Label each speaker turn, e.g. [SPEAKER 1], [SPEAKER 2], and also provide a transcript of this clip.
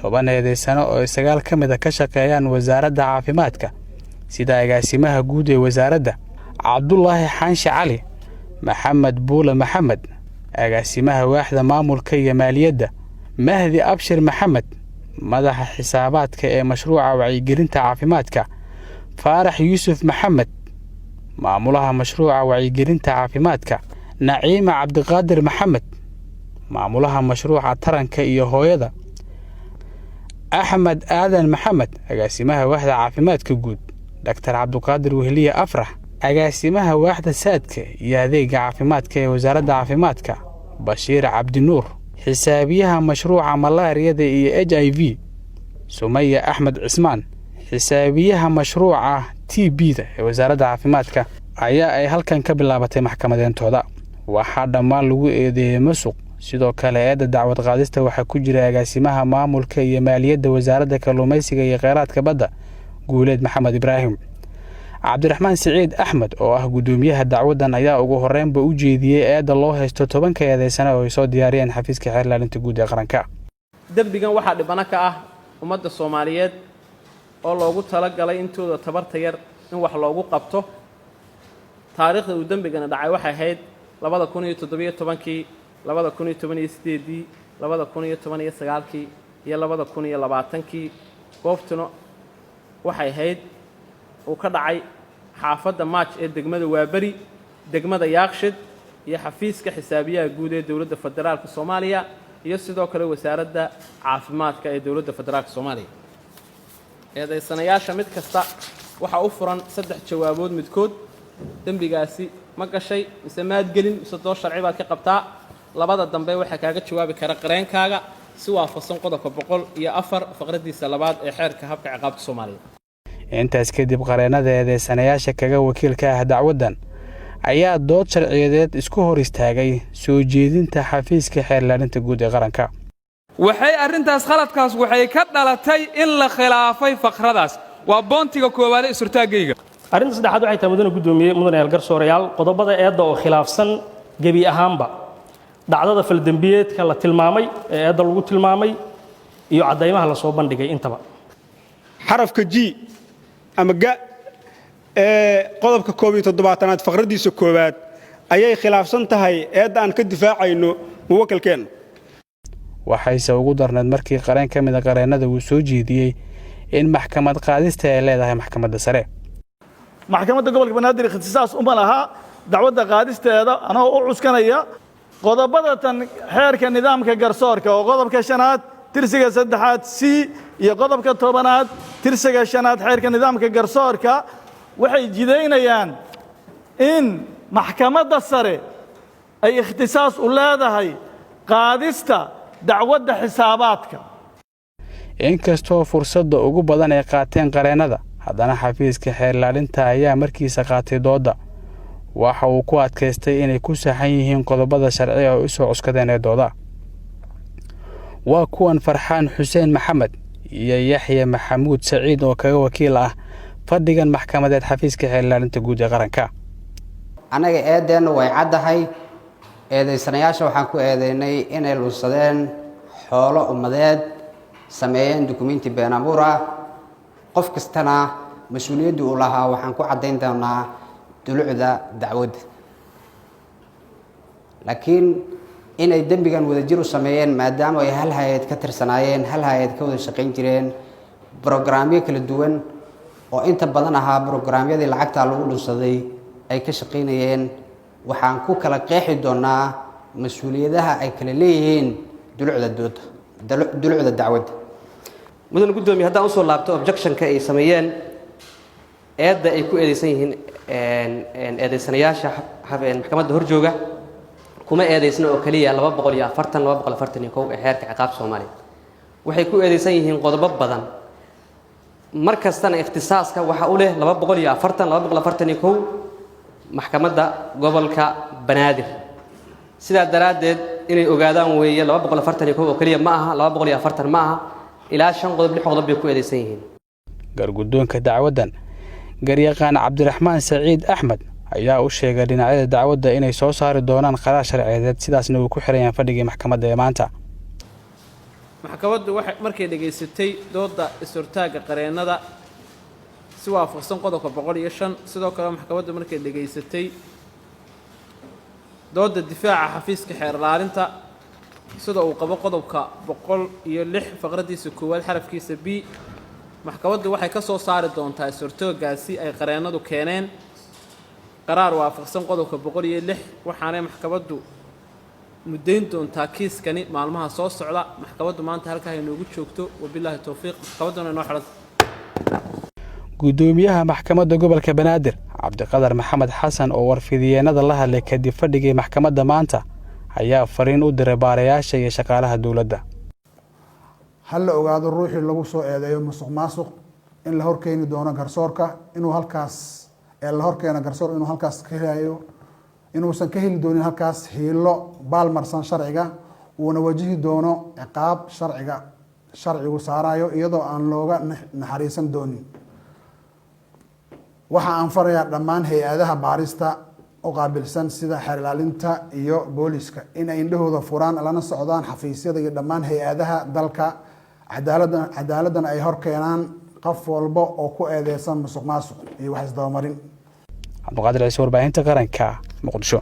[SPEAKER 1] 10 eedeysano oo 9 ka mid ah ka shaqeeyaan wasaaradda caafimaadka sida agaasimaha guud ee wasaaradda Cabdullaahi Xaanshe Cali, Maxamed Buule Maxamed, agaasimaha waaxda maamulka iyo maaliyadda Mahdi Abshir Maxamed, madaxa xisaabaadka ee mashruuca wacyigelinta caafimaadka Faarax Yuusuf Maxamed, maamulaha mashruuca wacyigelinta caafimaadka Naciima Cabdiqaadir Maxamed, maamulaha mashruuca taranka iyo hooyada Axmed Aadan Maxamed, agaasimaha waaxda caafimaadka guud Dr. Cabdiqaadir Wehliye Afrax, agaasimaha waaxda saadka iyo adeegga caafimaadka ee wasaaradda caafimaadka Bashiir Cabdi Nuur, xisaabiyaha mashruuca malaariyada iyo HIV Sumaya Axmed Cismaan, xisaabiyaha mashruuca TB-da ee wasaaradda caafimaadka ayaa ay halkan ka bilaabatay maxkamadeentooda. waxaa dhammaan lagu eedeeyay masuq. sidoo kale eedda dacwad qaadista waxaa ku jira agaasimaha maamulka iyo maaliyadda wasaaradda kalluumaysiga iyo kheyraadka badda Guuleed Maxamed Ibraahim. Cabdiraxmaan Siciid Axmed oo ah gudoomiyaha dacwadan ayaa ugu horeynba u jeediyay eedda loo haysto 10 eedeysano oo ay soo diyaariyeen xafiiska xeer ilaalinta guud ee qaranka.
[SPEAKER 2] dambigan waxaa dhibana ka ah ummadda Soomaaliyeed oo loogu talagalay intooda tabarta yar in wax loogu qabto. taariikhda uu dambigan dhacay waxay ahayd 2017 2018 2019 iyo 2020 goobtuna waxay ahayd uu ka dhacay xaafadda March ee degmada Waabari, degmada Yaaqshid iyo xafiiska xisaabiyaha guud ee dawladda federaalka Soomaaliya iyo sidoo kale wasaaradda caafimaadka ee dawladda federaalka Soomaaliya. eedeysanayaasha mid kasta waxa u furan 3 jawaabood midkood. dambigaasi ma gashay mise maad gelin mise doo sharci baad ka qabtaa. labada dambe waxa kaaga jawaabi kara qareenkaaga si waafaqsan qodobka 104 faqradiisa labaad ee xeerka habka ciqaabta Soomaaliya.
[SPEAKER 1] intaas kadib qareenada eedeysanayaasha kaga wakiilka ah dacwadan ayaa dood sharciyeed isku hor istaagay soo jeedinta xafiiska xeer ilaalinta guud ee qaranka.
[SPEAKER 3] waxay arintaas khaladkaas waxay ka dhalatay in la khilaafay faqradaas. waa boontiga koowaad ee surtaagayga.
[SPEAKER 4] arrinta saddexaad waxay tahay mudane gudoomiye mudane garsoorayaal qodobada eedda oo khilaafsan gabi ahaanba dhacdada faldambiyeedka la tilmaamay ee eedda lagu tilmaamay iyo cadeymaha la soo bandhigay intaba.
[SPEAKER 5] xarafka G ama ga qodobka 17aad faqradiisa koowaad ayay khilaafsan tahay eedda aan ka difaacayno muwakkilkeen.
[SPEAKER 1] waxayse ugu darneed markii qareen ka mid ah qareenada uu soo jeediyay in maxkamad qaadista ay leedahay maxkamadda sare.
[SPEAKER 6] maxkamadda gobolka Banaadir ikhtisaas uma laha dacwadda qaadisteeda anoo u cuskanaya qodobada tan xeerka nidaamka garsoorka oo qodobka 5aad tirsiga 3aad C iyo qodobka 10aad tirsiga 5aad xeerka nidaamka garsoorka waxay jideynayaan in maxkamadda sare ay ikhtisaas u leedahay qaadista dacwadda xisaabaadka.
[SPEAKER 1] inkastoo fursadda ugu badan ay qaateen qareenada haddana xafiiska xeer ilaalinta ayaa markiisa qaatay dooda. waxa uu ku adkaystay inay ku saxan yihiin qodobada sharci oo soo cuskadeen ee dooda. waa kuwan Farxaan Xuseen Maxamed iyo Yaxya Maxamuud Saciid oo kaga wakiil ah fadhigan maxkamadeed xafiiska xeer ilaalinta guud ee qaranka.
[SPEAKER 7] anaga eedeena way caddahay. eedeysanayaasha waxaan ku eedeynay inay luusadeen xoolo ummadeed, sameeyeen dukumeenti been abuur ah. qof kastana mas'uuliyaddu u lahaa waxaan ku caddayn doonaa dulucda dacwadda. laakiin inay dambigan wadajir u sameeyeen maadaama ay hal hay'ad ka tirsanaayeen, hal hay'ad ka wada shaqayn jireen, barnaamijyo kala duwan oo inta badan ahaa barnaamijyadii lacagta lagu dhunsaday ay ka shaqaynayeen. waxaan ku kala qeexi doonaa mas'uuliyadaha ay kala leeyihiin dulucda dacwadda.
[SPEAKER 8] mudane gudoomiye haddaan usoo laabto objectionka ay sameeyeen eedda ay ku eedeysan yihiin eedeysanayaasha maxkamadda horjooga kuma eedeysna oo kaliya 240 241 ee xeerka ciqaabta Soomaaliya. waxay ku eedeysan yihiin qodobo badan. markastana ikhtisaaska waxa uu leh 240 241 maxkamadda gobolka Banaadir. sidaa daraadeed inay ogaadaan weeye 241 oo kaliya ma aha 240 ma aha ilaa 5 qodob 6 qodob bay ku eedeysan yihiin.
[SPEAKER 1] gargudoonka dacwadan garyaqaan Cabdiraxmaan Saciid Axmed ayaa u sheegay dhinacyada dacwadda inay soo saari doonaan qaraar sharciyeed sidaasna uu ku xiran yahay fadhiga maxkamadda ee maanta.
[SPEAKER 2] maxkamaddu waxay markay dhageysatay dooda is-hortaagga qareennada si waafaqsan qodobka 105 sidoo kale maxkamaddu markay dhageysatay dooda difaaca xafiiska xeer ilaalinta sida uu qabo qodobka 106 faqradiisa koowaad xarafkiisa B maxkamaddu waxay ka soo saari doontaa is-hortaaggaasi ay qareennadu keeneen qaraar waafaqsan qodobka 106 waxaanay maxkamaddu muddayn doontaa kiiskani maalmaha soo socda maxkamaddu maanta halkaa inoogu joogto wabilaahi tawfiiq maxkamadduna inoo xidhan
[SPEAKER 1] gudoomiyaha maxkamadda gobolka Banaadir Cabdiqadar Maxamed Xasan oo warfidiyeenada la hadlay kadib fadhigii maxkamadda maanta ayaa fariin u diray baarayaasha iyo shaqaalaha dawladda
[SPEAKER 9] hal la ogaado ruuxii lagu soo eedeeyo musuqmaasuq in la horkeeni doono garsoorka inuu halkaas la horkeena garsoor inuu halkaas ka helayo inuusan ka heli doonin halkaas hiilo baalmarsan sharciga uuna wajihi doono ciqaab sharcigu saarayo iyadoo aan looga naxariisan doonin waxa aan farayaa dhammaan hay-adaha baarista u qaabilsan sida xeer ilaalinta iyo booliska in ay indhahooda furaan lana socdaan xafiisyada iyo dhammaan hay-adaha dalka cadaaladana ay horkeenaan qof walba oo ku eedeysan musuqmaasuq iyo wax isdabamarin
[SPEAKER 1] Cabdiqaadir Ciise warbaahinta qaranka Muqdisho